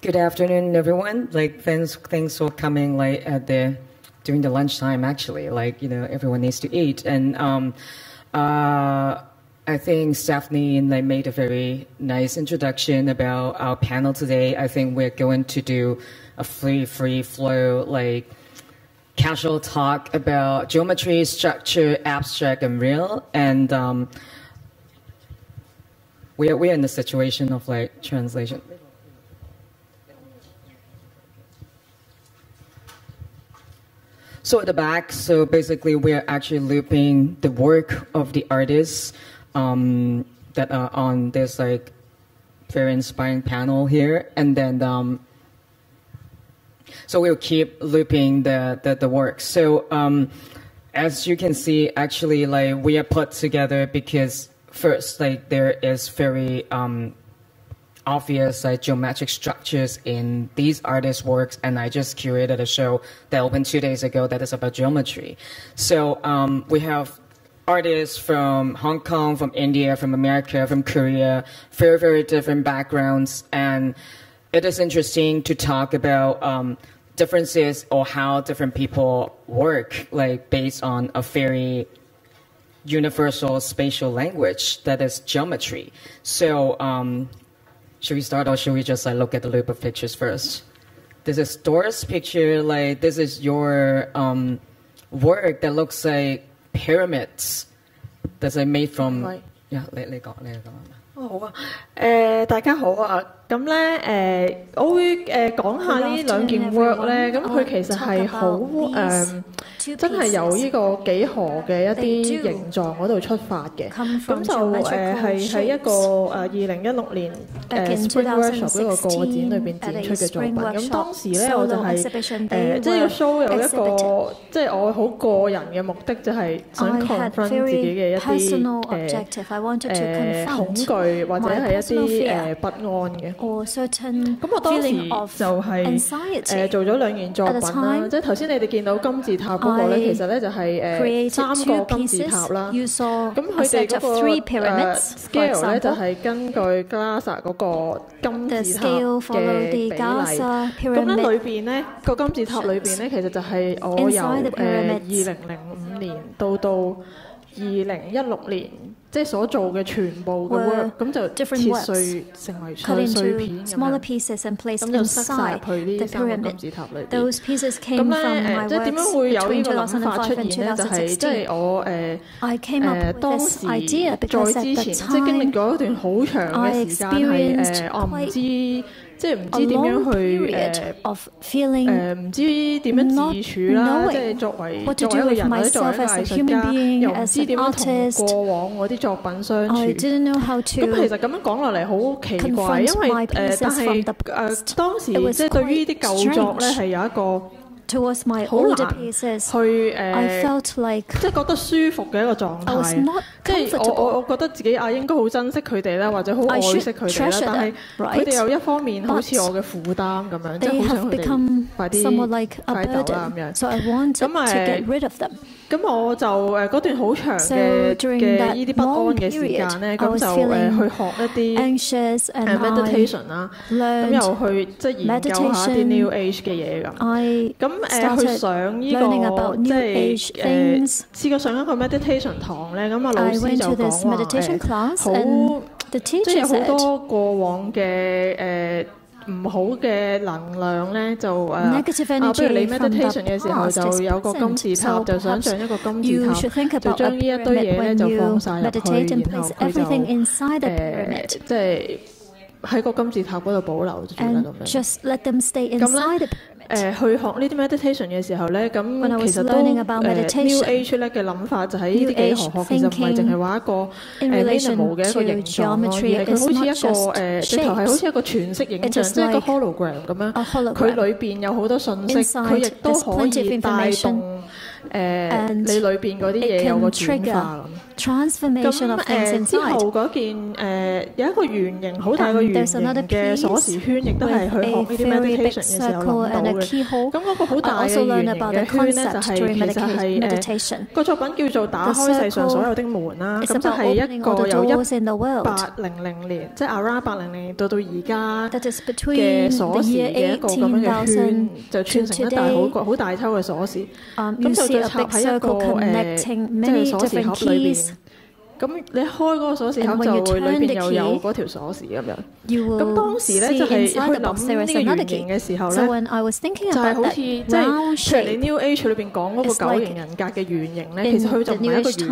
Good afternoon, everyone. Like, thanks for coming. Like during the lunchtime. Actually, everyone needs to eat, and I think Stephanie made a very nice introduction about our panel today. I think we're going to do a free flow, casual talk about geometry, structure, abstract, and real. And we're in the situation of translation. So at the back, so basically we're actually looping the work of the artists that are on this very inspiring panel here, and then so we'll keep looping the work. So as you can see, actually we are put together because first there is very obvious geometric structures in these artists' works, and I just curated a show that opened 2 days ago that is about geometry. So we have artists from Hong Kong, from India, from America, from Korea, very different backgrounds, and it is interesting to talk about differences or how different people work, based on a very universal spatial language that is geometry. So should we start, or should we just look at the loop of pictures first? This is Doris' picture. This is your work that looks like pyramids that's made from. Right. Yeah, 你講。好啊，大家好啊，咁咧我會講下呢兩件 work 咧，咁佢其實係好真係由呢個幾何嘅一啲形狀嗰度出發嘅，咁就係喺一個2016年Spring Workshop 呢個個展裏邊展出嘅作品。咁當時咧我就係即係個 show 有一個即係我好個人嘅目的，就係想 confront 自己嘅一啲恐懼。或者係一啲不安嘅。咁我當時就係做咗兩件作品啦，即係頭先你哋見到金字塔嗰個咧，其實咧就係3個金字塔啦。咁佢哋嗰個scale 咧就係根據 Gaza 嗰個金字塔嘅比例。咁咧裏邊咧個金字塔裏邊咧，其實就係我由2005年到2016年。即係所做嘅全部嘅 work， 咁就切碎成為碎片咁就塞晒入去呢3個金字塔裏邊。咁咧即係點樣會有呢個諗法出現咧？就係即係我當時在之前，即係經歷咗一段好長嘅時間係我唔知。即係唔知點樣去唔知點樣自處啦，即係作為一個人或者作為一個藝術家，又唔知點樣同過往我啲作品相處。咁其實咁樣講落嚟好奇怪，因為但係當時即係對於呢啲舊作咧係有一個。Towards my older pieces, I felt like 即係覺得舒服嘅一個狀態，即係我覺得自己應該好珍惜佢哋啦，或者好愛惜佢哋啦，但係佢哋有一方面好似我嘅負擔咁樣，即係好想佢哋快啲快走啦咁樣。咁我就嗰段好長嘅呢啲不安嘅時間咧，咁就去學一啲meditation 啦，咁又去即係研究下啲 New Age 嘅嘢咁。咁去上呢個即係試過上一個 meditation 堂咧，咁老師就講話好，即係有好多過往嘅唔好嘅能量咧，就不如你 meditation 嘅時候就有個金字塔，就想像一個金字塔，就將呢一堆嘢咧就放晒入去，然後佢就即係喺個金字塔嗰度保留住啦咁樣。去學呢啲 meditation 嘅時候咧，咁其實都New Age 咧嘅諗法就喺呢啲幾何學，其實唔係淨係話一個minimal 嘅一個形狀咯，而係佢好似一個直頭係好似一個全息影像，即係一個 hologram 咁樣。佢裏邊有好多信息，佢亦都可以帶動你裏邊嗰啲嘢有個轉化咁。transformation of things inside. 之後嗰件有一個圓形好大個圓形嘅鎖匙圈，亦都係去學呢啲 meditation 嘅時候諗到嘅。咁嗰個好大嘅圓形嘅圈咧，就係其實係個作品叫做打開世上所有的門啦。咁就係一個由1800年，即係 around 800年到而家嘅鎖匙嘅一個咁樣嘅圈，就串成一大好大抽嘅鎖匙。咁就插喺一個即係鎖匙盒裏邊。咁你開嗰個鎖匙盒就會裏邊又有嗰條鎖匙咁樣。咁當時咧就係去諗呢個圓形嘅時候咧，就係好似即係譬如你 New Age 裏邊講嗰個9型人格嘅圓形咧，其實佢就唔係一個圓形，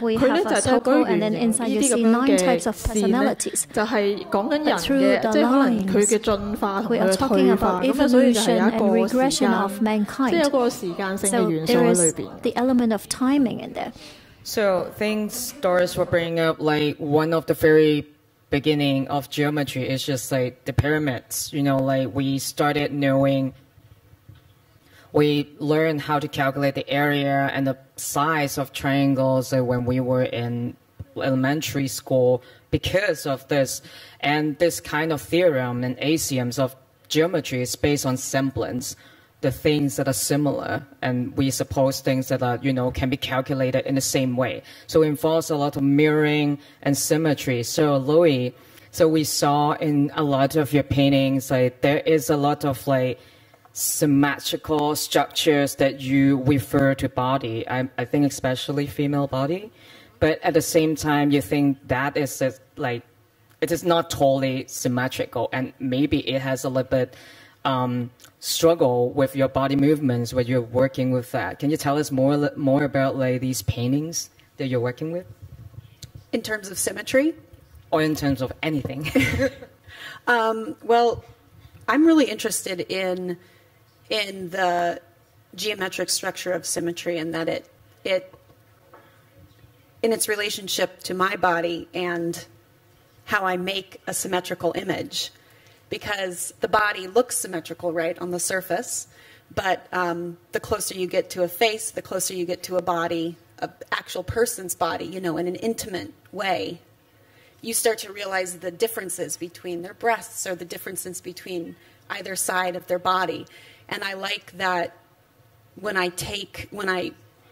佢咧就係透過圓形呢啲咁樣嘅線咧，就係講緊人嘅，即係可能佢嘅進化同佢嘅退化，咁啊所以就係有一個時間，即係有個時間性嘅元素喺裏邊。So things Doris were bringing up, like one of the very beginning of geometry is just like the pyramids. You know, like we learned how to calculate the area and the size of triangles when we were in elementary school because of this. And this kind of theorem and axioms of geometry is based on semblance. The things that are similar, and we suppose things that are, can be calculated in the same way. So it involves a lot of mirroring and symmetry. So Loie, so we saw in a lot of your paintings, like there is a lot of like symmetrical structures that you refer to body. I think especially female body, but at the same time, you think that is like, it is not totally symmetrical, and maybe it has a little bit struggle with your body movements when you're working with that. Can you tell us more about like these paintings that you're working with? In terms of symmetry? Or in terms of anything? Well, I'm really interested in the geometric structure of symmetry, and that it in its relationship to my body and how I make a symmetrical image. Because the body looks symmetrical, right, on the surface, but the closer you get to a face, the closer you get to a body, an actual person's body, in an intimate way, you start to realize the differences between their breasts or the differences between either side of their body. And I like that when I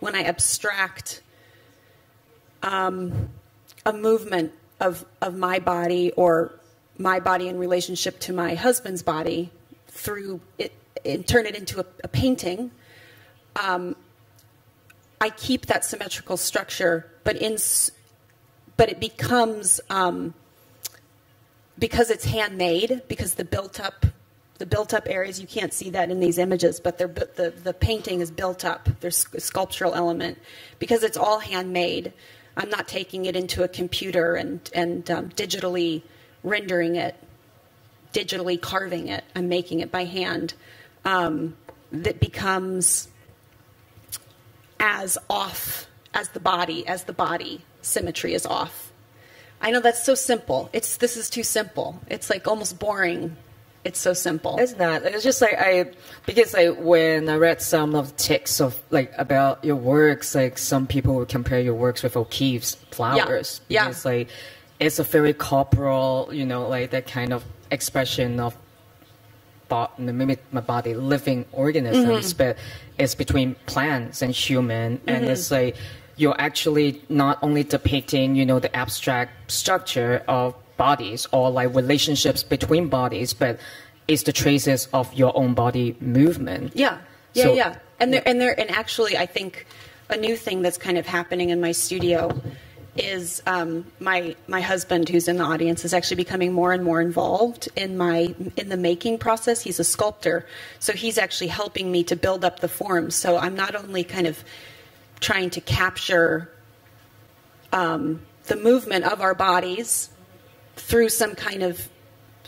abstract a movement of my body or my body in relationship to my husband's body through it and turn it into a painting, I keep that symmetrical structure, but it becomes, because it's handmade, because the built up areas, you can't see that in these images, but the painting is built up. There's a sculptural element. Because it's all handmade, I'm not taking it into a computer and digitally rendering it, digitally carving it. I'm making it by hand. That becomes as off as the body symmetry is off. I know that's so simple. This is too simple. It's like almost boring. It's so simple. It's not. It's just like because when I read some of the texts of like about your works, like some people would compare your works with O'Keeffe's flowers. Yeah. Because like it's a very corporal, like that kind of expression of maybe my body, living organisms, but it's between plants and human, and it's like you're actually not only depicting, the abstract structure of bodies or like relationships between bodies, but it's the traces of your own body movement. Yeah. And actually, I think a new thing that's kind of happening in my studio is my husband, who's in the audience, is actually becoming more and more involved in the making process. He's a sculptor, so he's actually helping me to build up the forms. So I'm not only kind of trying to capture the movement of our bodies through some kind of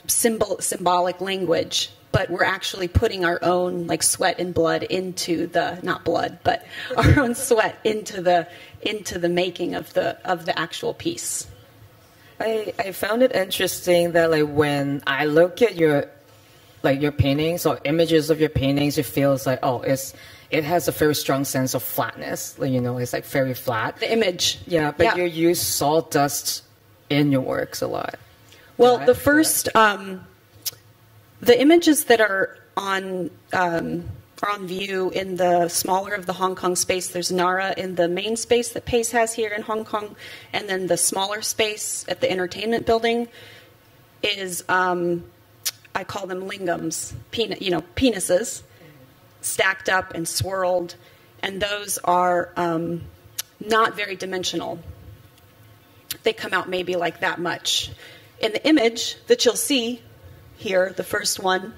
symbolic language, but we're actually putting our own like sweat and blood into not blood, but our own sweat into the making of the actual piece. I found it interesting that like when I look at your like your paintings or images of your paintings, it feels like, oh, it has a very strong sense of flatness. Like, you know, it's like very flat. The image. Yeah, but you use sawdust in your works a lot. Well, right? The first, the images that are on view in the smaller of the Hong Kong space, there's Nara in the main space that Pace has here in Hong Kong, and then the smaller space at the entertainment building is, I call them lingams, penises, stacked up and swirled, and those are not very dimensional. They come out maybe like that much. In the image that you'll see here, the first one,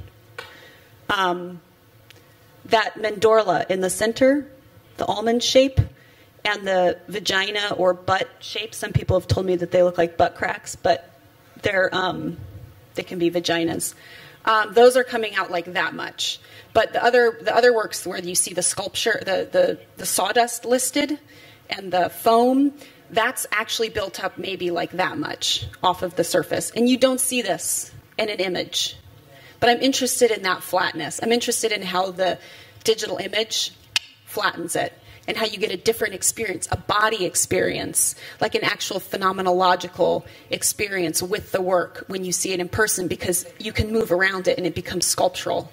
that mandorla in the center, the almond shape, and the vagina or butt shape. Some people have told me that they look like butt cracks, but they can be vaginas. Those are coming out like that much. But the other works where you see the sculpture, the sawdust listed, and the foam, that's actually built up maybe like that much off of the surface. And you don't see this in an image. But I'm interested in that flatness. I'm interested in how the digital image flattens it and how you get a different experience, a body experience, like an actual phenomenological experience with the work when you see it in person, because you can move around it and it becomes sculptural.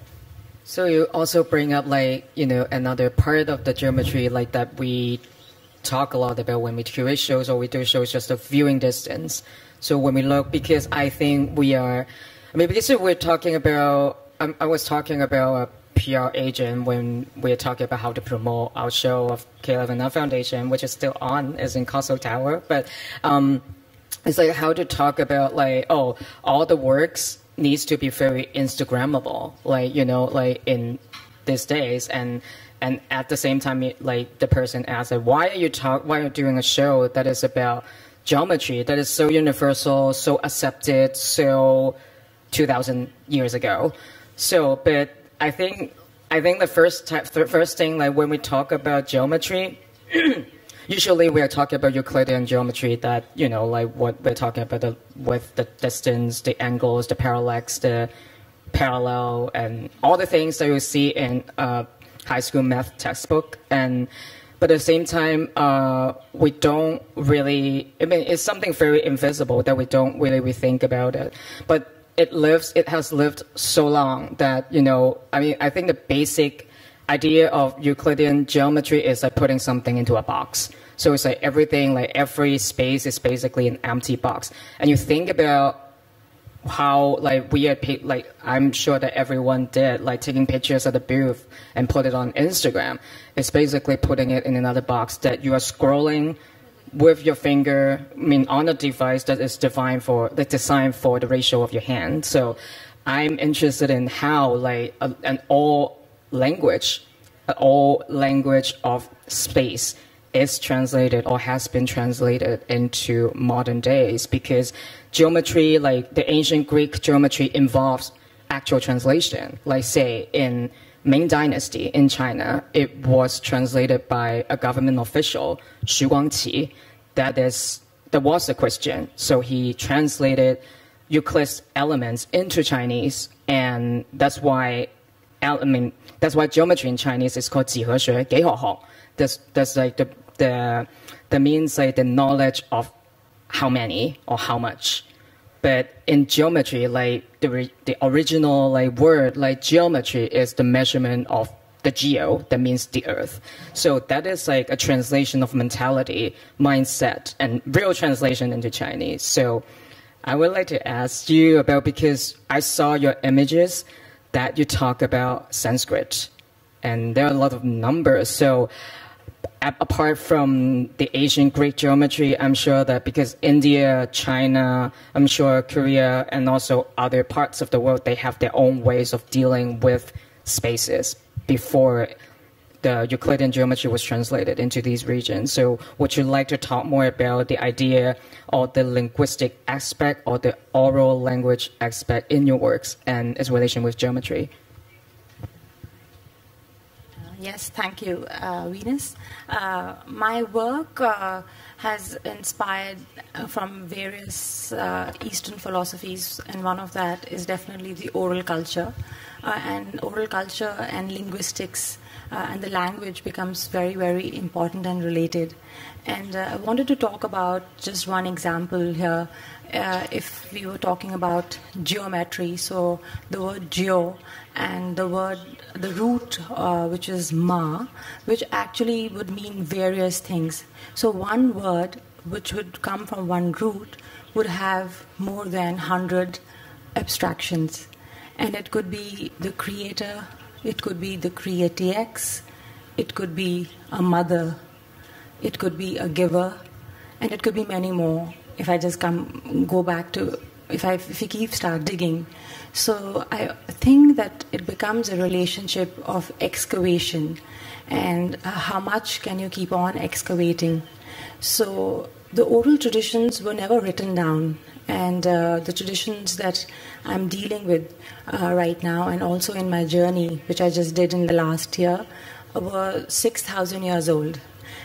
So you also bring up, like, you know, another part of the geometry, like that we talk a lot about when we curate shows or we do shows, just a viewing distance. So when we look, because I think we are, I mean, because we're talking about, I was talking about a PR agent when we're talking about how to promote our show of K11 Foundation, which is still on, is in Castle Tower. But it's like how to talk about, like, oh, all the works needs to be very Instagrammable, like, you know, like in these days. And at the same time, like, the person asks, like, why are you doing a show that is about geometry that is so universal, so accepted, so 2,000 years ago? So, but I think the first thing, like, when we talk about geometry, usually we are talking about Euclidean geometry, that, you know, like what we're talking about with the distance, the angles, the parallax, the parallel, and all the things that you see in high school math textbook. But at the same time, we don't really, I mean, it's something very invisible that we don't really think about it. But it has lived so long that, you know, I mean, I think the basic idea of Euclidean geometry is like putting something into a box. So it's like everything, like every space is basically an empty box. And you think about how, like, we had, like, I'm sure that everyone did, like, taking pictures of the booth and put it on Instagram. It's basically putting it in another box that you are scrolling with your finger, I mean, on a device that is designed for the ratio of your hand. So I'm interested in how, like, an all language of space is translated or has been translated into modern days, because geometry, like the ancient Greek geometry, involves actual translation. Like, say, in Ming Dynasty in China, it was translated by a government official, Xu Guangqi, that was a Christian. So he translated Euclid's elements into Chinese, and that's why geometry in Chinese is called 几何学, 几何学. That's like the means, like the knowledge of how many or how much. But in geometry, like the original, like, word, like, geometry is the measurement of the geo, that means the earth. So that is like a translation of mentality, mindset, and real translation into Chinese. So I would like to ask you about, because I saw your images that you talk about Sanskrit, and there are a lot of numbers. So apart from the ancient Greek geometry, I'm sure that because India, China, I'm sure Korea, and also other parts of the world, they have their own ways of dealing with spaces before the Euclidean geometry was translated into these regions. So would you like to talk more about the idea or the linguistic aspect or the oral language aspect in your works and its relation with geometry? Yes, thank you, Venus. My work has inspired from various Eastern philosophies, and one of that is definitely the oral culture. And oral culture and linguistics and the language becomes very, very important and related. And I wanted to talk about just one example here. If we were talking about geometry, so the word geo and the root, which is ma, which actually would mean various things. So one word which would come from one root would have more than 100 abstractions. And it could be the creator, it could be the creatix, it could be a mother, it could be a giver, and it could be many more. If I just go back to, if we keep start digging. So I think that it becomes a relationship of excavation, and how much can you keep on excavating. So the oral traditions were never written down, and the traditions that I'm dealing with right now, and also in my journey, which I just did in the last year, were 6,000 years old,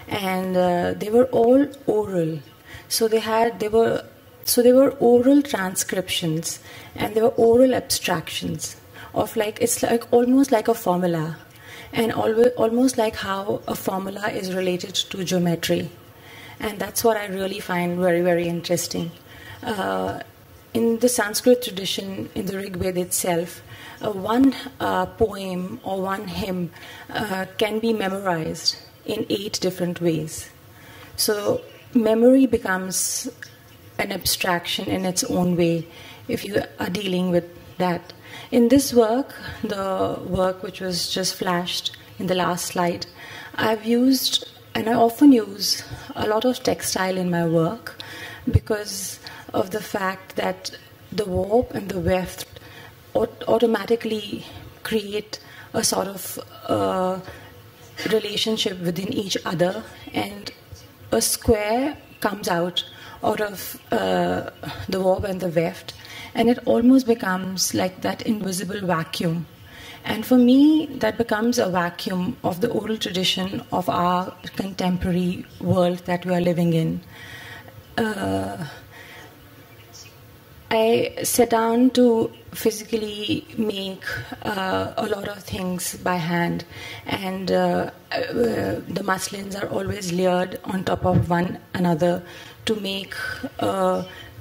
and they were all oral. So they were oral transcriptions, and they were oral abstractions of it's like almost like a formula, and almost like how a formula is related to geometry, and that's what I really find very, very interesting. In the Sanskrit tradition, in the Rig Veda itself, one poem or one hymn can be memorized in 8 different ways. So memory becomes an abstraction in its own way if you are dealing with that. In this work, the work which was just flashed in the last slide, I've used, and I often use, a lot of textile in my work because of the fact that the warp and the weft automatically create a sort of relationship within each other, and a square comes out of the warp and the weft, and it almost becomes like that invisible vacuum. And for me, that becomes a vacuum of the oral tradition of our contemporary world that we are living in. I sat down to physically make a lot of things by hand, and the muslins are always layered on top of one another to make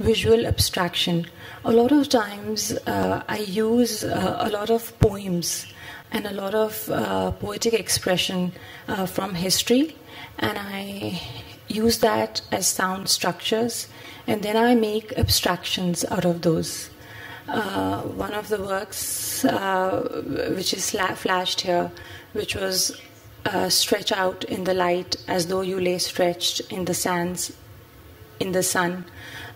visual abstraction. A lot of times I use a lot of poems and a lot of poetic expression from history, and I use that as sound structures, and then I make abstractions out of those. One of the works which is flashed here, which was stretch out in the light as though you lay stretched in the sands in the sun,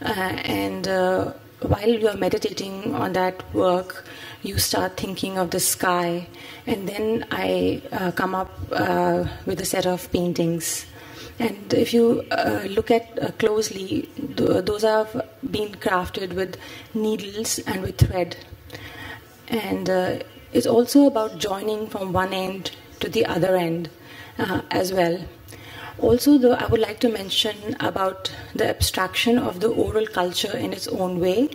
and while you are meditating on that work, you start thinking of the sky, and then I come up with a set of paintings. And if you look at closely, those have been crafted with needles and with thread. And it's also about joining from one end to the other end as well. Also, though, I would like to mention about the abstraction of the oral culture in its own way,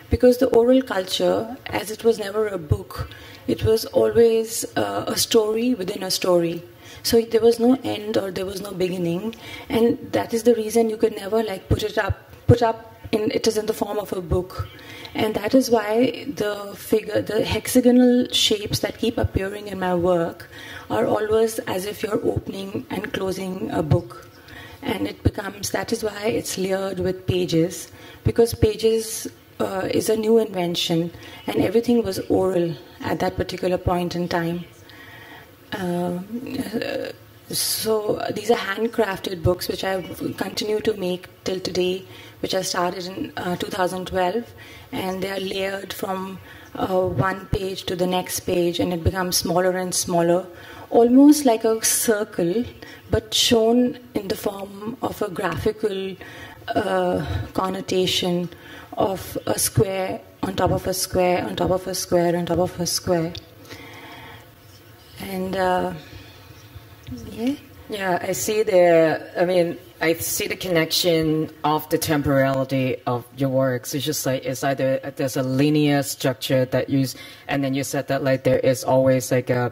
because the oral culture, as it was never a book, it was always a story within a story. So there was no end or there was no beginning, and that is the reason you could never put up in it is in the form of a book. And that is why the hexagonal shapes that keep appearing in my work are always as if you're opening and closing a book. And that is why it's layered with pages, because pages is a new invention, and everything was oral at that particular point in time. So these are handcrafted books which I continue to make till today, which I started in 2012, and they are layered from one page to the next page, and it becomes smaller and smaller, almost like a circle, but shown in the form of a graphical connotation of a square on top of a square on top of a square on top of a square. And Yeah. Yeah, I see I see the connection of the temporality of your works. It's just like it's either there's a linear structure that and then you said that like there is always like a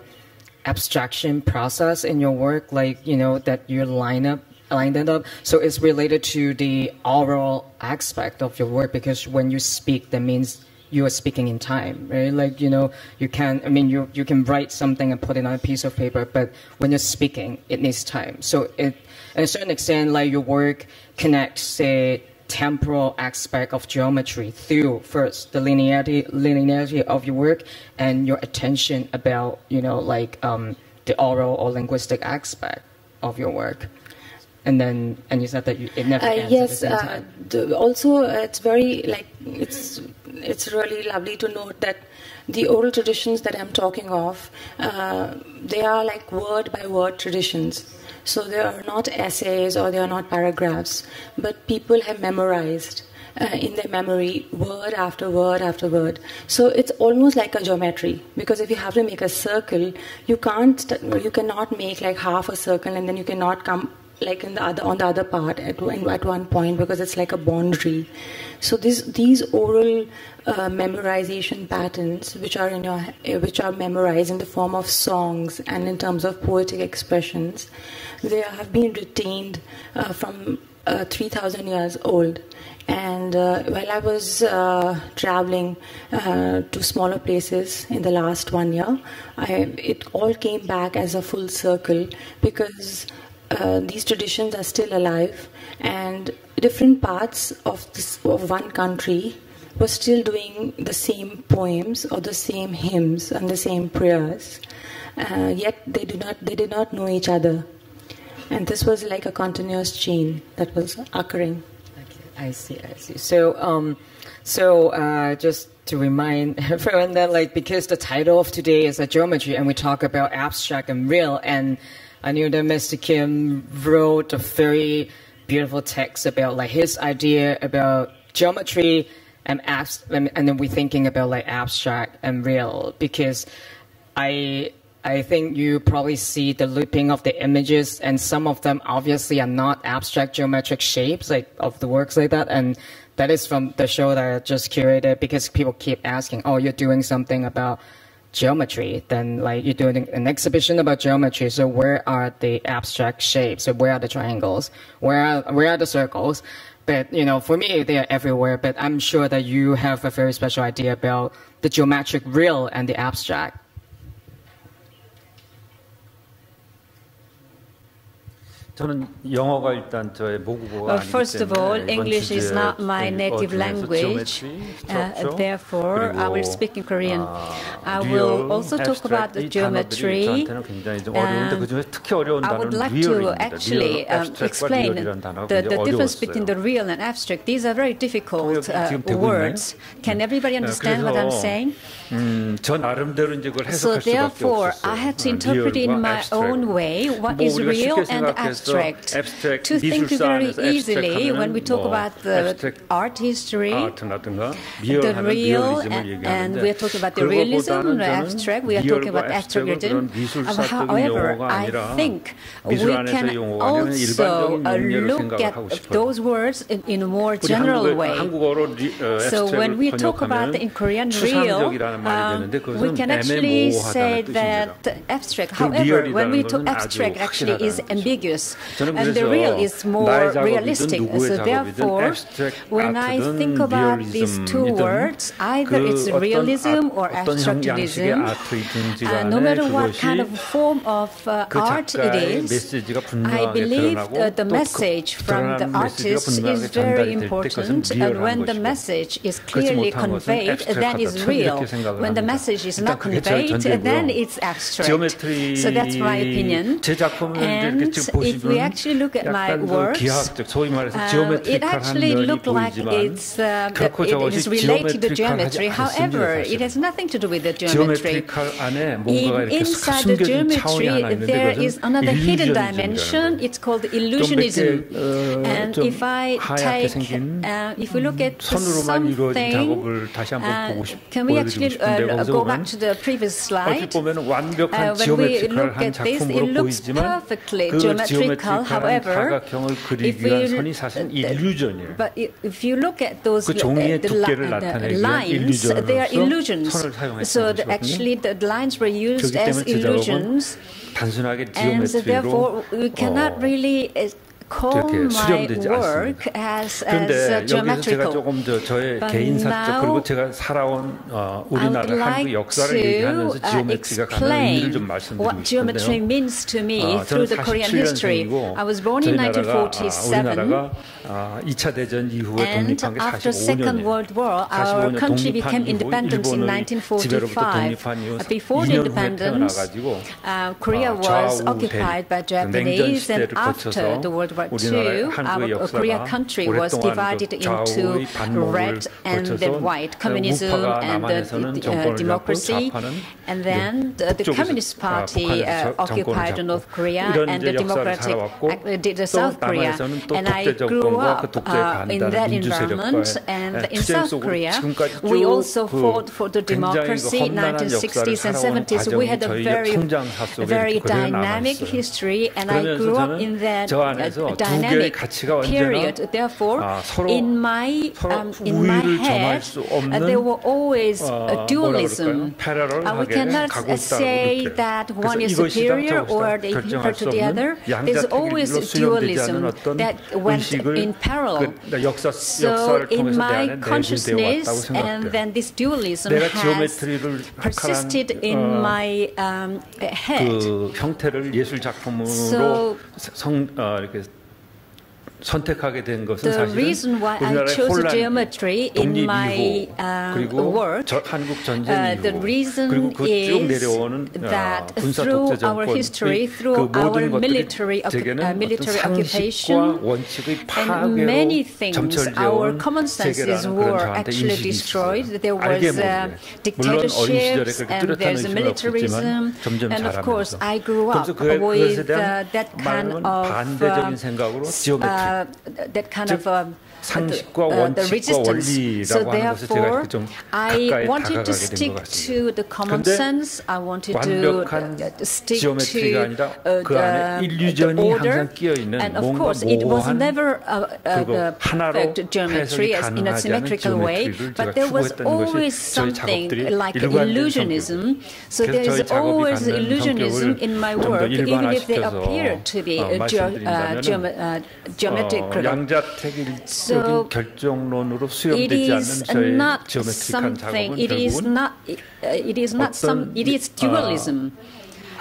abstraction process in your work, like that you line it up. So it's related to the oral aspect of your work, because when you speak, that means you are speaking in time, right? Like, you can, you can write something and put it on a piece of paper, but when you're speaking, it needs time. So at a certain extent, like your work connects the temporal aspect of geometry through first the linearity of your work and your attention about, the oral or linguistic aspect of your work. And you said that it never ends yes, at the same time. Also, it's very it's really lovely to note that the oral traditions that I'm talking of, they are like word by word traditions. So they are not essays or they are not paragraphs, but people have memorized in their memory word after word after word. So it's almost like a geometry, because if you have to make a circle, you cannot make like half a circle and then you cannot come like on the other part at one point, because it's like a boundary. So these oral memorization patterns, which are memorized in the form of songs and in terms of poetic expressions, they have been retained from 3,000 years old. And while I was traveling to smaller places in the last 1 year, it all came back as a full circle, because these traditions are still alive, and different parts of one country were still doing the same poems or the same hymns and the same prayers, yet they did not know each other, and this was like a continuous chain that was occurring. Okay, I see. So, just to remind everyone that, because the title of today is a geometry, and we talk about abstract and real, and I knew that Mr. Kim wrote a very beautiful text about his idea about geometry and then we're thinking about abstract and real, because I think you probably see the looping of the images, and some of them obviously are not abstract geometric shapes of the works like that, and that is from the show that I just curated, because people keep asking, oh, you're doing something about geometry, then you're doing an exhibition about geometry, so where are the abstract shapes? So where are the triangles? Where are the circles? But for me, they are everywhere, but I'm sure that you have a very special idea about the geometric real and the abstract. First of all, English is not my native language, therefore I will speak in Korean. I will also talk about the geometry. I would like to actually explain the difference between the real and abstract. These are very difficult words. Can everybody understand what I'm saying? So therefore, I had to interpret in my own way what is real and abstract. To think very easily when we talk about the art history, the real, and we are talking about the realism, the abstract, we are talking about abstractism. However, I think we can also look at those words in a more general way. So when we talk about in Korean real, we can actually say that abstract. However, when we talk abstract, actually is ambiguous. And the real is more realistic. So therefore, when I think about these two words, either it's realism or abstractism, no matter what kind of form of art it is, I believe the message from the artist is very important. And when the message is clearly conveyed, then it's real. When the message is not conveyed, then it's abstract. So that's my opinion. And if we actually look at my works, it actually looks like it is related to geometry. However, it has nothing to do with the geometry. Inside the geometry, there is another hidden dimension. It's called illusionism. And if I take, if we look at something, can we actually go back to the previous slide? When we look at this, it looks perfectly geometrical. However, if you look at those lines, they are illusions. So actually, the lines were used as illusions, and therefore we cannot really call my work as geometrical. But now I would like to explain what geometry means to me through the Korean history. I was born in 1947, and after Second World War, our country became independent in 1945. Before the independence, Korea was occupied by Japanese, and after the World War II, our Korea country was divided into red and white, communism and democracy. And then the Communist Party occupied North Korea, and the Democratic did South Korea. And I grew up in that environment. And in South Korea, we also fought for the democracy in 1960s and 70s. We had a very dynamic history, and I grew up in that dynamic period. Therefore, in my head, there were always a dualism. We cannot say that one is superior or they equal to the other. There's always a dualism that went in parallel. So in my consciousness, and then this dualism has persisted in my head. So the reason why I chose geometry in my work, the reason is that through our history, through our military occupation, and many things, our common senses were actually destroyed. There was dictatorships, and there's militarism, and of course I grew up with that kind of the resistance. So therefore, I wanted to stick to the common sense. I wanted to stick to the order. And of course, it was never a perfect geometry as in a symmetrical way, but there was always something like illusionism. So there is always illusionism in my work, even if they appear to be geometrical. So it is not something. It is dualism.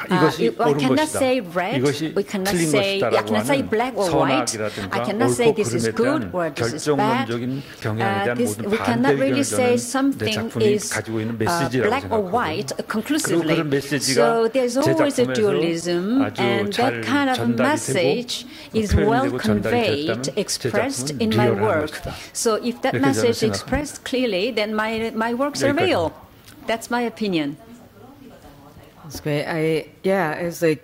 I cannot say red. I cannot say black or white. I cannot say this is good or this is bad. We cannot really say something is black or white conclusively. So there's always a dualism, and that kind of message is well conveyed, expressed in my work. So if that message is expressed clearly, then my works are real. That's my opinion. That's great. It's a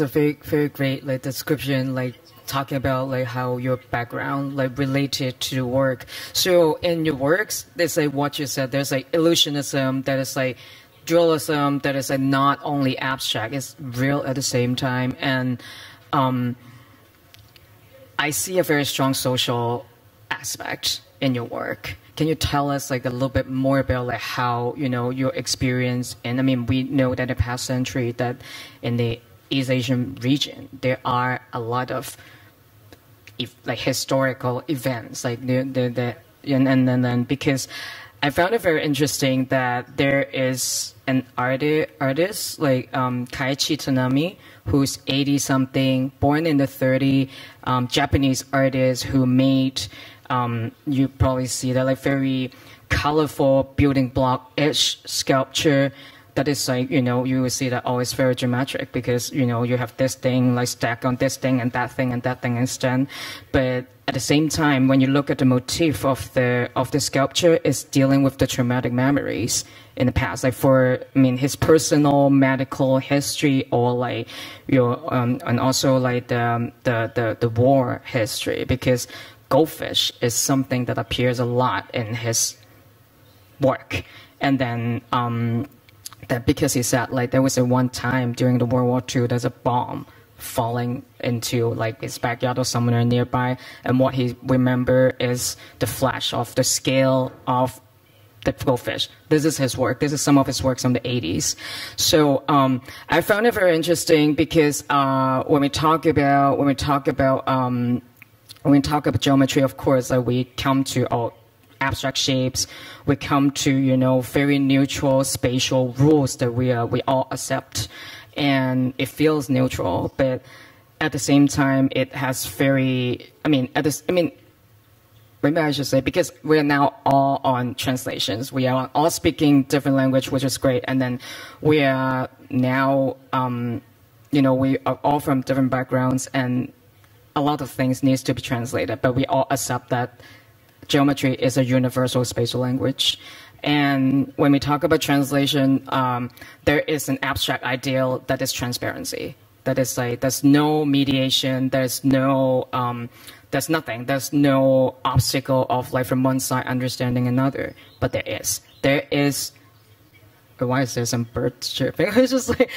very, very great description, talking about how your background related to the work. So in your works, there's what you said. There's illusionism that is dualism that is not only abstract, it's real at the same time. And I see a very strong social aspect in your work. Can you tell us a little bit more about how your experience? And I mean, we know that in the past century that in the East Asian region there are a lot of historical events and then because I found it very interesting that there is an artist Kaiichi Tanami, who's 80-something, born in the 30s, Japanese artist who made. You probably see that very colorful building block-ish sculpture that is like, you know, you will see that, oh, it's very geometric because, you know, you have this thing like stacked on this thing and that thing and that thing instead. But at the same time, when you look at the motif of the sculpture, it's dealing with the traumatic memories in the past, like his personal medical history, or like and also like the war history, because goldfish is something that appears a lot in his work. And then that because he said like there was a one time during the World War II, there's a bomb falling into like his backyard or somewhere nearby, and what he remember is the flash of the scale of the goldfish. This is his work. This is some of his works from the 80s. So I found it very interesting because when we talk about geometry, of course, like we come to all abstract shapes. We come to, you know, very neutral spatial rules that we all accept, and it feels neutral, but at the same time, it has very. Maybe I should say, because we're now all on translations. We are all speaking different language, which is great. And then we are now, we are all from different backgrounds, and a lot of things needs to be translated. But we all accept that geometry is a universal spatial language. And when we talk about translation, there is an abstract ideal that is transparency. That is like, there's no mediation, there's nothing. There's no obstacle of like from one side understanding another. But there is. Why is there some bird chirping? It's just like,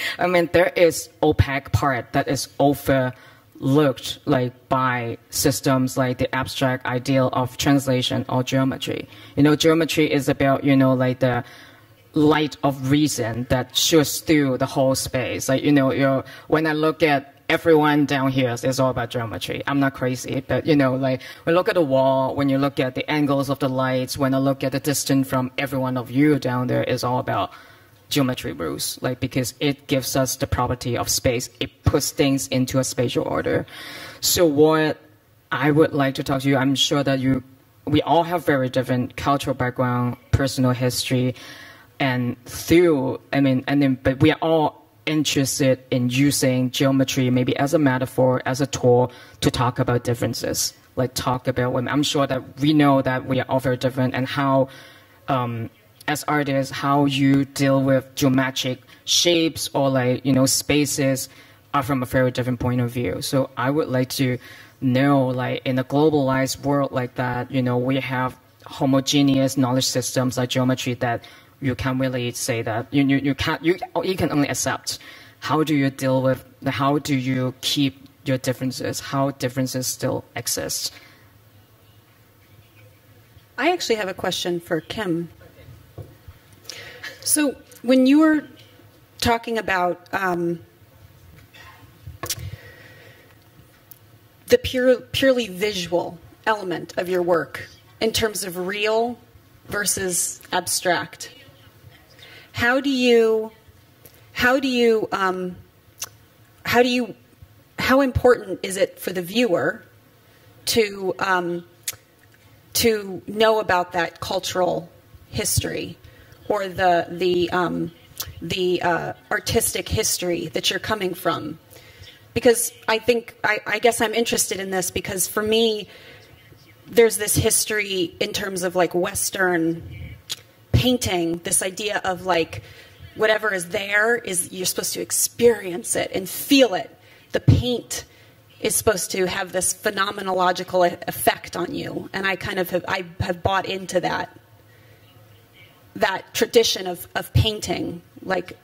there is opaque part that is overlooked like by systems like the abstract ideal of translation or geometry. You know, geometry is about, you know, like the light of reason that shoots through the whole space. Like, you know, when I look at everyone down here, it's all about geometry. I'm not crazy, but, you know, like when you look at the wall, when you look at the angles of the lights, when I look at the distance from every one of you down there, it's all about geometry rules, like, because it gives us the property of space. It puts things into a spatial order. So what I would like to talk to you, I'm sure that we all have very different cultural background, personal history, and but we are all interested in using geometry maybe as a metaphor, as a tool to talk about differences, like talk about women. I'm sure that we know that we are all very different, and how, as artists, how you deal with geometric shapes or like, you know, spaces are from a very different point of view. So I would like to know, like in a globalized world like that, you know, we have homogeneous knowledge systems like geometry that you can't really say that you can only accept. How do you deal with how do you keep your differences? How differences still exist? I actually have a question for Kim. So when you were talking about the purely visual element of your work in terms of real versus abstract, how important is it for the viewer to know about that cultural history or the artistic history that you're coming from? Because I guess I'm interested in this because for me, there's this history in terms of like Western painting, this idea of like whatever is there is you're supposed to experience it and feel it. The paint is supposed to have this phenomenological effect on you, and I kind of have bought into that tradition of painting. Like,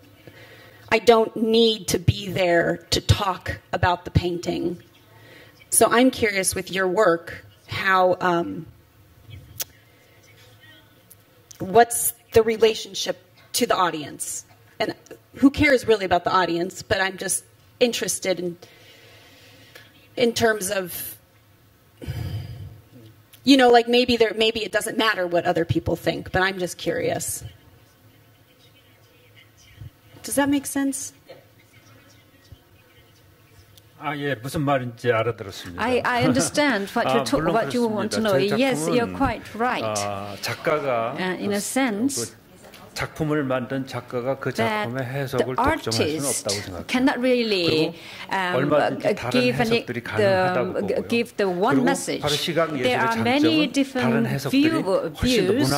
I don't need to be there to talk about the painting. So I'm curious with your work, how what's the relationship to the audience? And who cares really about the audience, but I'm just interested in terms of, you know, like maybe it doesn't matter what other people think, but I'm just curious. Does that make sense? 무슨 말인지 알아들었습니다. I understand what you want to know. Yes, you're quite right. 작가가 in a sense, 작품을 만든 작가가 그 작품의 해석을 독점할 수는 없다고 생각해요. Cannot really give the one message. There are many different views,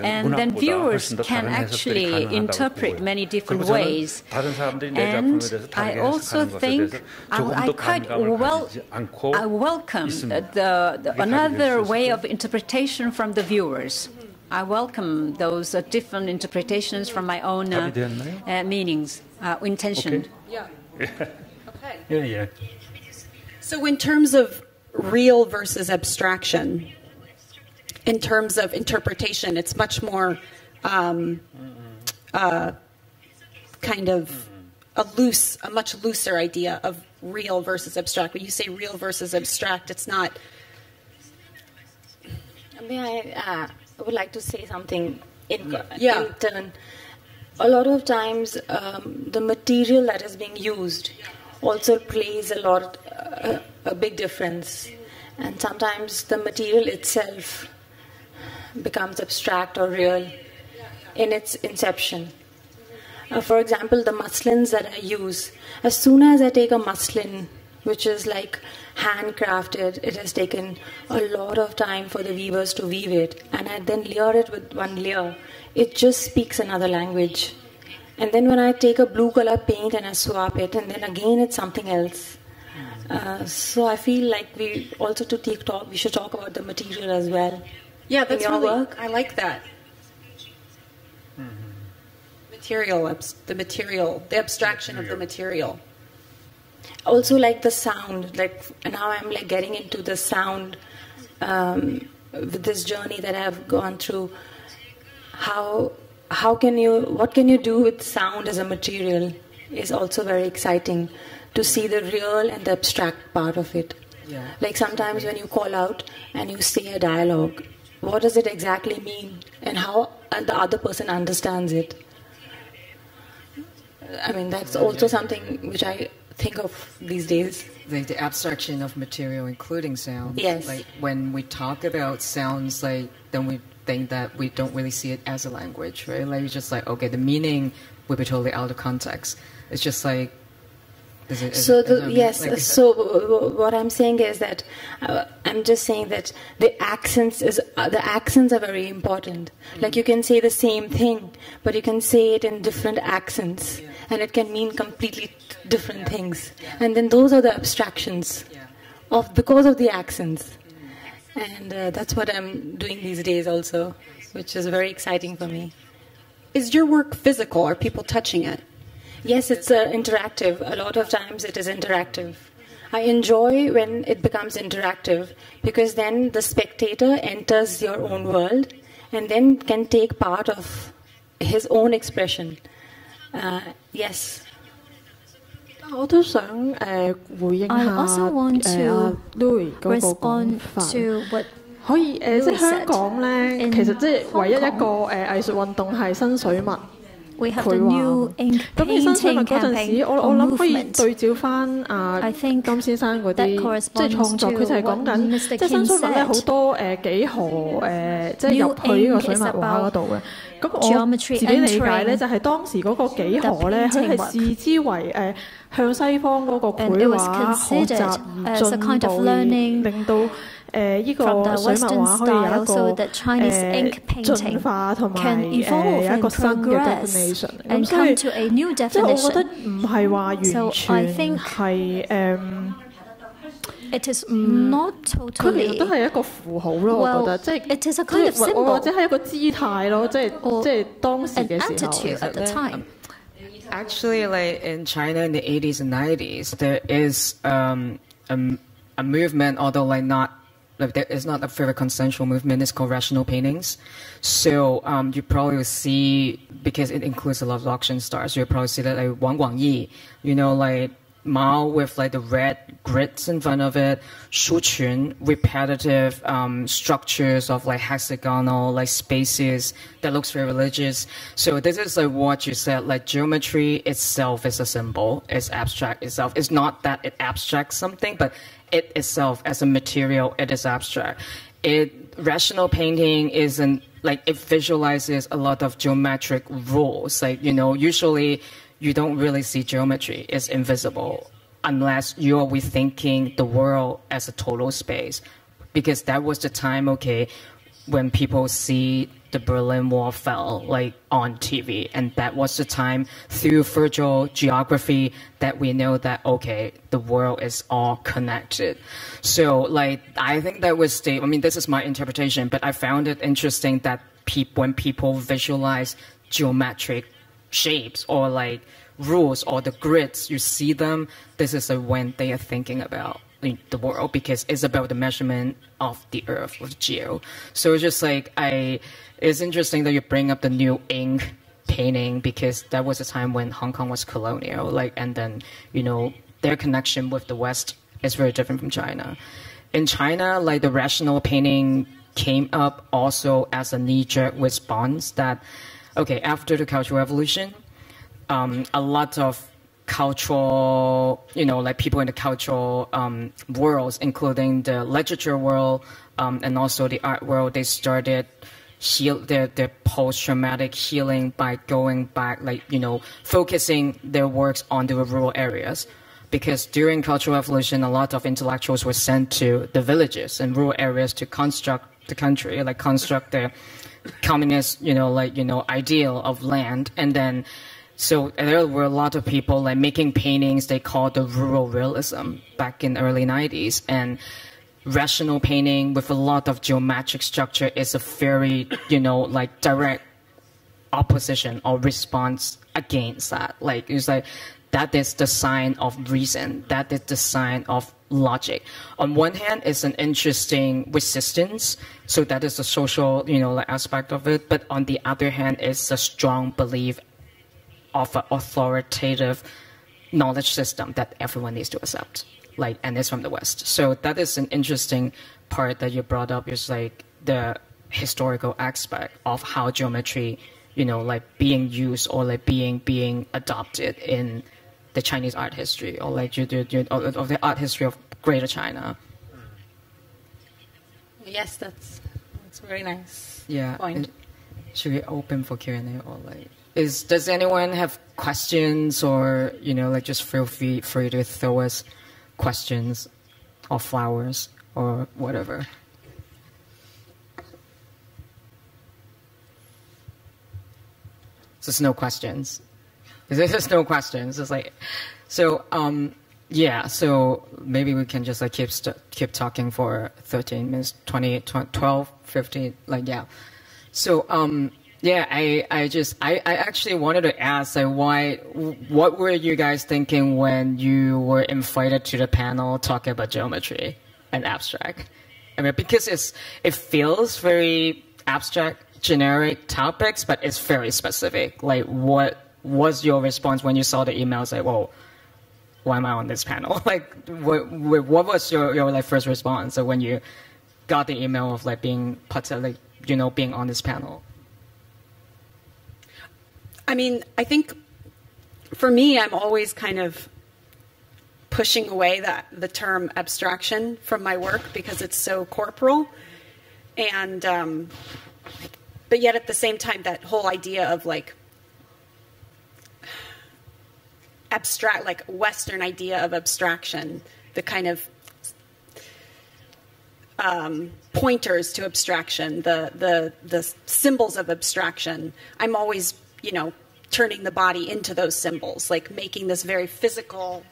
and then viewers can actually interpret many different ways. And I also think I quite welcome another way of interpretation from the viewers. I welcome those different interpretations from my own meanings, intention. Okay. Yeah. Yeah. So in terms of real versus abstraction, in terms of interpretation, it's much more kind of a much looser idea of real versus abstract. When you say real versus abstract, it's not... I would like to say something in turn. A lot of times, the material that is being used also plays a big difference. And sometimes the material itself becomes abstract or real in its inception. For example, the muslins that I use, as soon as I take a muslin, which is like handcrafted, it has taken a lot of time for the weavers to weave it, and I then layer it with one layer. It just speaks another language. And then when I take a blue color paint and I swap it, and then again it's something else. So I feel like we should talk about the material as well. Yeah, that's really work. I like that. The abstraction of the material. Also, like the sound, like now I'm like getting into the sound with this journey that I've gone through. What can you do with sound as a material is also very exciting to see the real and the abstract part of it. Yeah. Like sometimes when you call out and you say a dialogue, what does it exactly mean, and how the other person understands it? I mean, that's also something which I think of these days. Like the abstraction of material, including sound. Yes. Like when we talk about sounds, like then we think that we don't really see it as a language, right? Like it's just like, okay, the meaning would be totally out of context. It's just like. So what I'm saying is that I'm just saying that the accents are very important. Mm-hmm. Like you can say the same thing, but you can say it in different accents, and it can mean completely different things. Yeah. And then those are the abstractions because of the accents. And that's what I'm doing these days also, which is very exciting for me. Is your work physical? Are people touching it? Yes, it's interactive. A lot of times it is interactive. I enjoy when it becomes interactive because then the spectator enters your own world and then can take part of his own expression. Yes. I also want to respond to what 可以即係香港咧，其實即係唯一一個藝術運動係新水墨。We have the new ink painting campaign 我諗可以對照翻金先生嗰啲即係創作，佢就係講緊即係新水墨咧好多幾何即係入去呢個水墨畫嗰度嘅。咁我自己理解咧，就係當時嗰個幾何咧，佢係視之為向西方嗰個繪畫學習而進步，令到呢個水墨畫可以有一個進化同埋有一個新嘅 definition。咁所以即係我覺得唔係話完全係It is not totally. 佢其實都係一個符號咯，我覺得即係 it is a kind of symbol 或者係一個姿態咯，即係當時嘅時候。At the time. Actually, like in China in the 80s and 90s, there is a movement, although like not. It's not a very consensual movement. It's called rational paintings. So you probably will see, because it includes a lot of auction stars, you'll probably see that like Wang Yi, like Mao with like the red grids in front of it, Shu Qun, repetitive structures of like hexagonal like spaces that looks very religious. So this is like what you said, like geometry itself is a symbol, it's abstract itself. It's not that it abstracts something, but it itself as a material, it is abstract. rational painting isn't like, it visualizes a lot of geometric rules. Like, you know, usually you don't really see geometry. It's invisible unless you're rethinking the world as a total space. Because that was the time, okay, when people see the Berlin Wall fell, like, on TV. And that was the time, through virtual geography, that we know that, okay, the world is all connected. So, like, I think that was I mean, this is my interpretation, but I found it interesting that when people visualize geometric shapes or, like, rules or the grids, you see them, this is when they are thinking about the world, because it's about the measurement of the earth, of geo. So it's just like, it's interesting that you bring up the new ink painting, because that was a time when Hong Kong was colonial, like, and then, you know, their connection with the West is very different from China. In China, like, the rational painting came up also as a knee-jerk response that, okay, after the Cultural Revolution, a lot of cultural, you know, like, people in the cultural worlds, including the literature world and also the art world, they started their post-traumatic healing by going back, like, you know, focusing their works on the rural areas. Because during Cultural Revolution, a lot of intellectuals were sent to the villages and rural areas to construct the country, like, construct the communist, you know, like, you know, ideal of land. And then, so there were a lot of people, like, making paintings they called the rural realism back in the early 90s. And rational painting with a lot of geometric structure is a very, you know, like, direct opposition or response against that. Like, it's like, that is the sign of reason. That is the sign of logic. On one hand, it's an interesting resistance. So that is the social, you know, like, aspect of it. But on the other hand, it's a strong belief of an authoritative knowledge system that everyone needs to accept, like, and it's from the West. So that is an interesting part that you brought up, is like the historical aspect of how geometry, you know, like, being used or, like, being adopted in the Chinese art history, or, like, of the art history of Greater China. Yes, that's very nice. Yeah. Point. Should we open for Q&A, or, like, does anyone have questions, or, you know, like, just feel free to throw us questions or flowers or whatever. There's no questions. There's no questions. It's like, so yeah. So maybe we can just, like, keep talking for 13 minutes, 20, 12, 15, like, yeah. So yeah, I actually wanted to ask, like, what were you guys thinking when you were invited to the panel talking about geometry and abstract? I mean, because it feels very abstract, generic topics, but it's very specific. Like, what was your response when you saw the emails? Like, whoa, why am I on this panel? Like, what was your like, first response when you got the email of, like, being like, you know, being on this panel? I mean, I think for me, I'm always kind of pushing away the term abstraction from my work because it's so corporal. And, but yet at the same time, that whole idea of, like, abstract, like, Western idea of abstraction, the kind of pointers to abstraction, the symbols of abstraction, I'm always, you know, turning the body into those symbols, like, making this very physical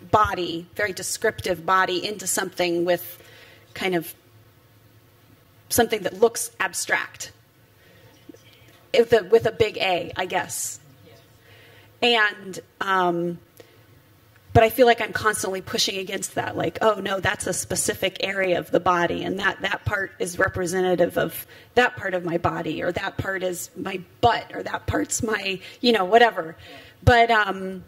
body, very descriptive body, into something with kind of something that looks abstract, with a big A, I guess. And but I feel like I'm constantly pushing against that, like, oh no, that's a specific area of the body, and that part is representative of that part of my body, or that part is my butt, or that part's my, you know, whatever. But I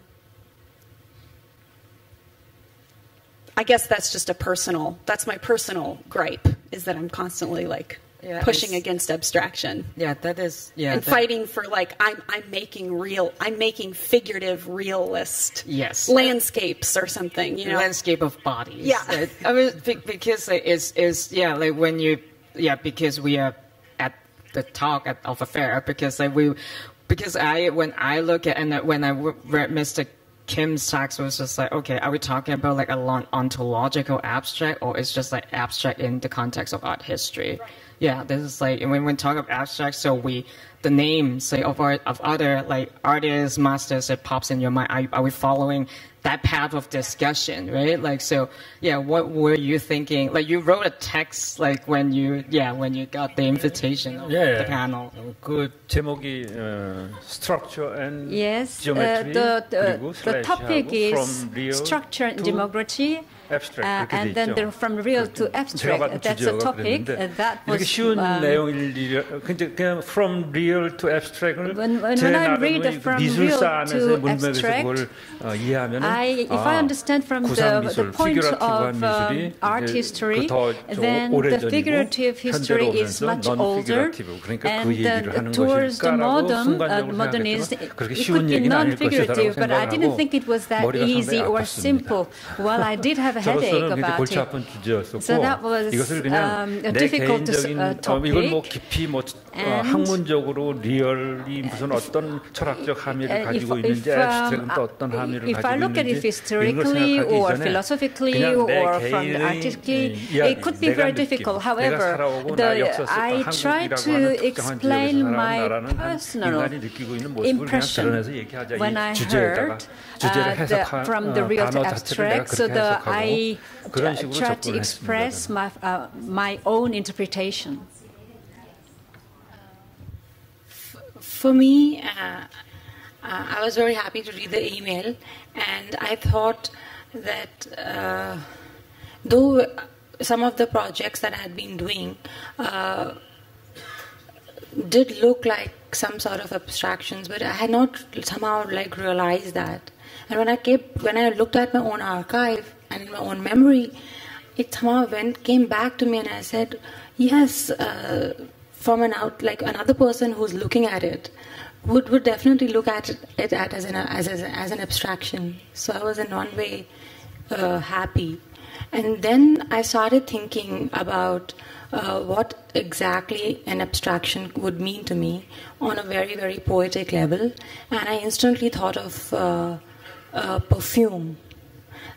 guess that's just that's my personal gripe, is that I'm constantly, like, pushing against abstraction. Yeah, that is, yeah. And fighting for, like, I'm making figurative realist landscapes or something, you know. Landscape of bodies. Yeah. I mean, because it's yeah, like, when you, because we are at the talk of a fair, because when I look at, and when I read Mr. Kim's text, was just like, okay, are we talking about like a ontological abstract, or it's just like abstract in the context of art history? Yeah, this is like, when we talk of abstract, so the names say of other like artists, masters that pops in your mind. Are we following that path of discussion, right? Like, so yeah, what were you thinking? Like, you wrote a text like when you got the invitation of the panel. 그 제목이 structure and yes, geometry. The topic is structure and geometry. And then from real to abstract. That's a topic. That was 쉬운 내용일 그냥 from real to abstract을 when I read from real to abstract, if I understand from the point of art history, then the figurative history is much older, and towards the modernism, it could be non-figurative, but I didn't think it was that easy or simple. Well, I did have a headache about it. So that was a difficult topic. 이걸 뭐 깊이 학문적으로 리얼이 무슨 어떤 철학적 함의를 가지고 있는지, abstract은 또 어떤 함의를 if I 가지고 look at it 있는지 historically or philosophically or from artistically, it could be very difficult. However, I try to explain my personal impression when I heard from the real to abstract, so that I try to express my own interpretation. For me, I was very happy to read the email, and I thought that though some of the projects that I had been doing did look like some sort of abstractions, but I had not somehow realized that. And when I looked at my own archive and in my own memory, it somehow came back to me, and I said, yes. From another person who's looking at it would definitely look at it as an abstraction. So I was in one way happy, and then I started thinking about what exactly an abstraction would mean to me on a very, very poetic level, and I instantly thought of perfume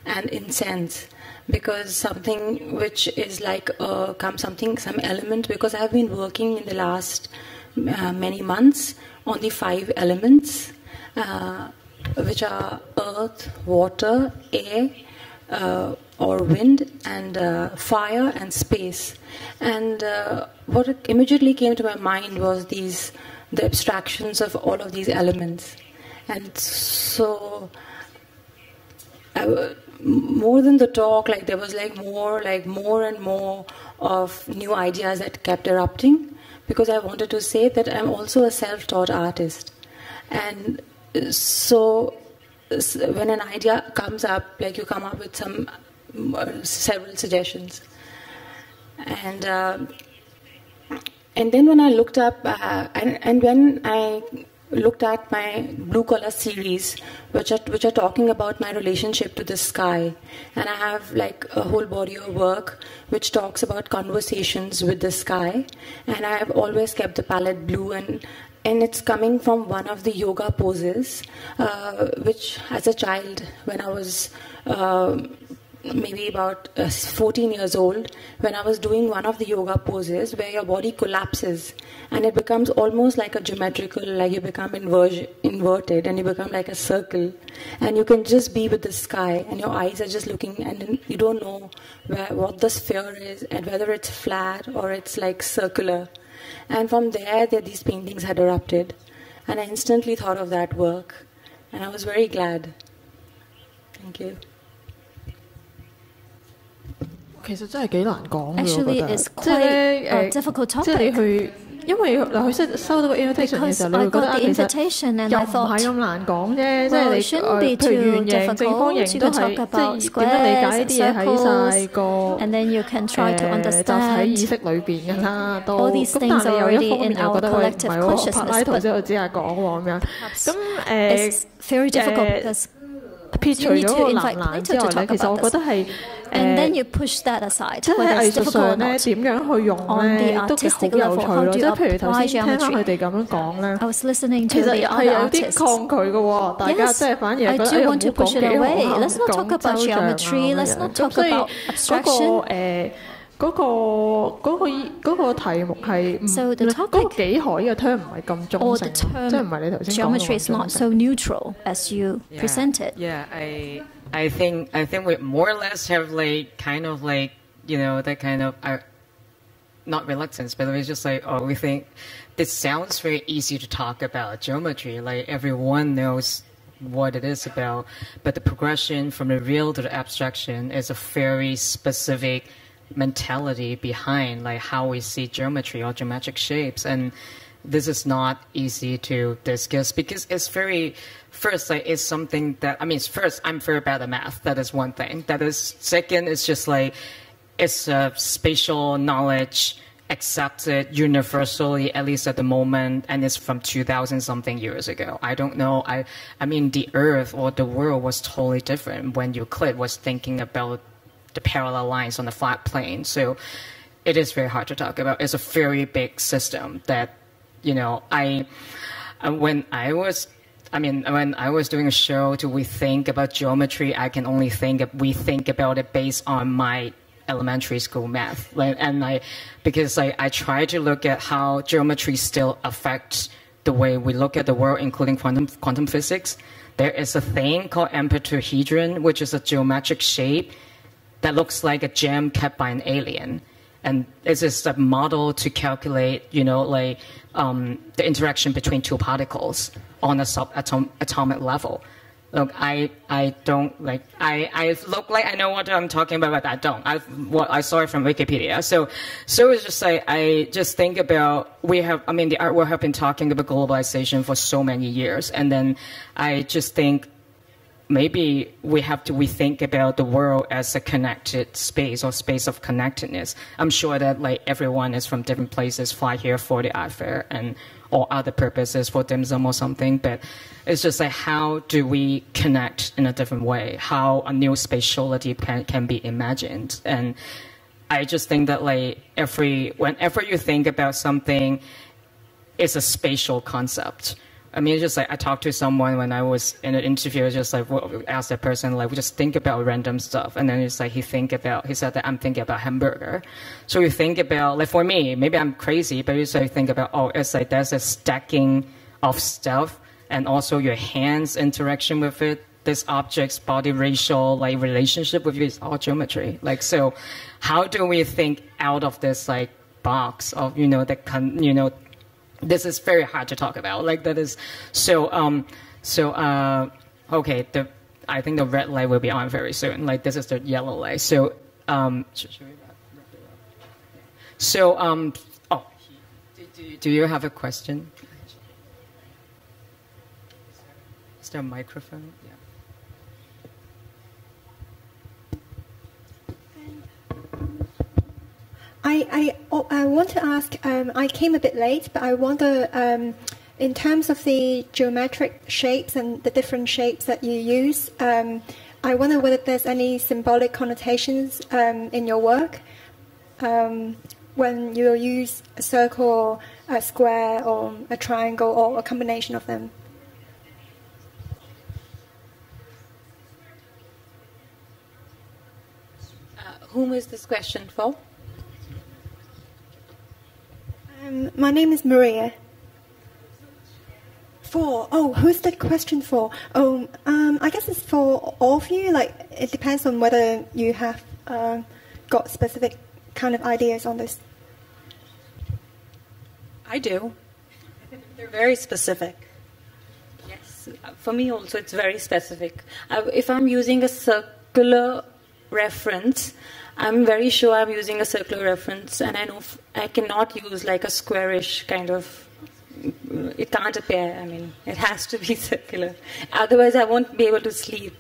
and incense. Because something which is like some element, because I've been working in the last many months on the 5 elements, which are earth, water, air, or wind, and fire and space. And what immediately came to my mind was the abstractions of all of these elements. And so more than the talk, there was more and more of new ideas that kept erupting, because I wanted to say that I'm also a self-taught artist. And so when an idea comes up, you come up with several suggestions. And then when I looked up, and when I looked at my blue color series, which are talking about my relationship to the sky, and I have a whole body of work which talks about conversations with the sky, and I have always kept the palette blue, and it's coming from one of the yoga poses, which as a child, when I was maybe about 14 years old, when I was doing one of the yoga poses where your body collapses and it becomes almost like a geometrical, you become inverted and you become like a circle, and you can just be with the sky and your eyes are just looking, and you don't know what the sphere is and whether it's flat or it's circular. And from there these paintings had erupted, and I instantly thought of that work, and I was very glad. Thank you. Actually, it's quite a difficult topic. Because I got the invitation and I thought, well, it shouldn't be too difficult. You can talk about squares, circles, and then you can try to understand all these things are already in our collective consciousness. But it's very difficult because 撇除咗個藍藍之外咧，其實我覺得係即係喺藝術上咧點樣去用咧都幾好有趣咯。即係譬如頭先聽翻佢哋咁樣講咧，其實係有啲抗拒嘅喎，大家即係反而覺得唔好講幾好，講抽象啊咁，所以嗰個題目係嗰個幾何呢個 term 唔係咁中性，即係唔係你頭先講嘅。Yeah, I think we more or less have like kind of like that kind of not reluctance, but it's just like we think this sounds very easy to talk about geometry, like everyone knows what it is about, but the progression from the real to the abstraction is a very specific mentality behind like how we see geometry or geometric shapes, and this is not easy to discuss because it's very first like it's something that first I'm very bad at math, that is one thing, that is second it's just like it's a spatial knowledge accepted universally at least at the moment, and it's from 2000 something years ago. I don't know, I mean the earth or the world was totally different when Euclid was thinking about the parallel lines on the flat plane. So it is very hard to talk about. It's a very big system that, when I was doing a show, we think about geometry, I can only we think about it based on my elementary school math. Because I try to look at how geometry still affects the way we look at the world, including quantum physics. There is a thing called amplituhedron, which is a geometric shape that looks like a gem kept by an alien. And this is a model to calculate, the interaction between two particles on a subatomic level. Look, I don't I look like I know what I'm talking about, but I don't. I saw it from Wikipedia. So it's just like, I just think about, the art world have been talking about globalization for so many years. And then I just think, maybe we think about the world as a connected space or space of connectedness. I'm sure that everyone is from different places, fly here for the art fair and or other purposes for dim sum or something. But it's just like, how do we connect in a different way? How a new spatiality can be imagined? And I just think that whenever you think about something, it's a spatial concept. It's just like I talked to someone when I was in an interview, just like ask that person, we just think about random stuff. And then it's like he said that I'm thinking about hamburger. So you think about, for me, maybe I'm crazy, but you think about, it's like there's a stacking of stuff and also your hands interaction with it. This object's body ratio, relationship with it is all geometry. So how do we think out of this box of, this is very hard to talk about. That is okay. I think the red light will be on very soon. This is the yellow light. So do you have a question? Is there a microphone? Yeah. I want to ask, I came a bit late, but I wonder, in terms of the geometric shapes and the different shapes that you use, I wonder whether there's any symbolic connotations in your work when you use a circle, a square, or a triangle, or a combination of them. Whom is this question for? My name is Maria. Who's the question for? I guess it's for all of you. It depends on whether you have got specific kind of ideas on this. I do. They're very specific. Yes, for me also it's very specific. If I'm using a circular reference, I'm very sure I'm using a circular reference, and I know I cannot use a squarish kind of, it can't appear, it has to be circular. Otherwise I won't be able to sleep.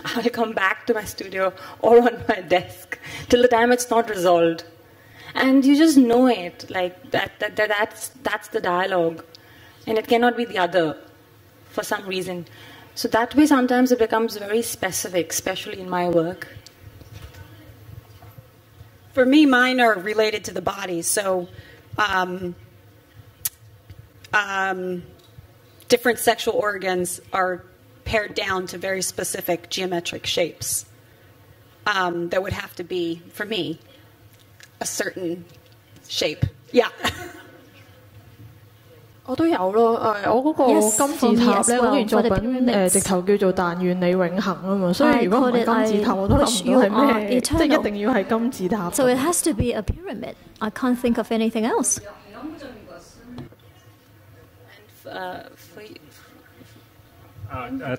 I'll come back to my studio or on my desk till the time it's not resolved. And you just know it, that's the dialogue, and it cannot be the other for some reason. So that way sometimes it becomes very specific, especially in my work. For me, mine are related to the body. So different sexual organs are pared down to very specific geometric shapes that would have to be, for me, a certain shape. Yeah. 我都有咯，我嗰個金字塔咧，嗰件作品直頭叫做但願你永恆啊嘛，所以如果唔係金字塔，我都諗唔到係咩，即係一定要係金字塔。So it has to be a pyramid. I can't think of anything else.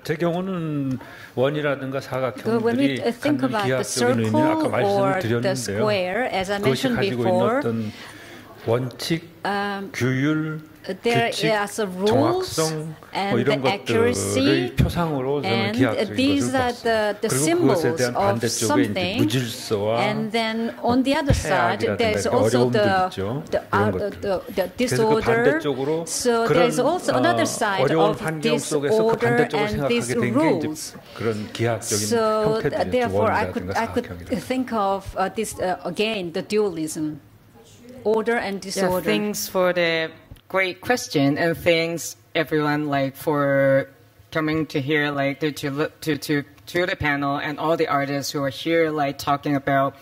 제 경우는 원이라든가 사각형들이 갖는 기하학적인 의미 아까 말씀드렸는데요. 그것이 가지고 있는 어떤 원칙, 규율, 규칙, 정확성 뭐 이런 것들의 표상으로 저는 기하학적인 것을 봤어요. 그리고 그것에 대한 반대쪽에 이제 무질서와 폐악이라든가 어려움들이 있죠. 이런 것들. 그래서 그 반대쪽으로 그런 어려운 환경 속에서 그 반대쪽으로 생각하게 된 게 이제 그런 기하학적인 형태들이죠. 원이라든가 사각형이라든가. Think of this again, the dualism. Order and disorder. Yeah, thanks for the great question, and thanks everyone like for coming to here, like to the panel, and all the artists who are here like talking about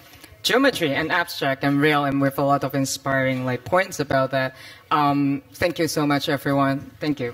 geometry and abstract and real, and with a lot of inspiring like points about that. Thank you so much, everyone. Thank you.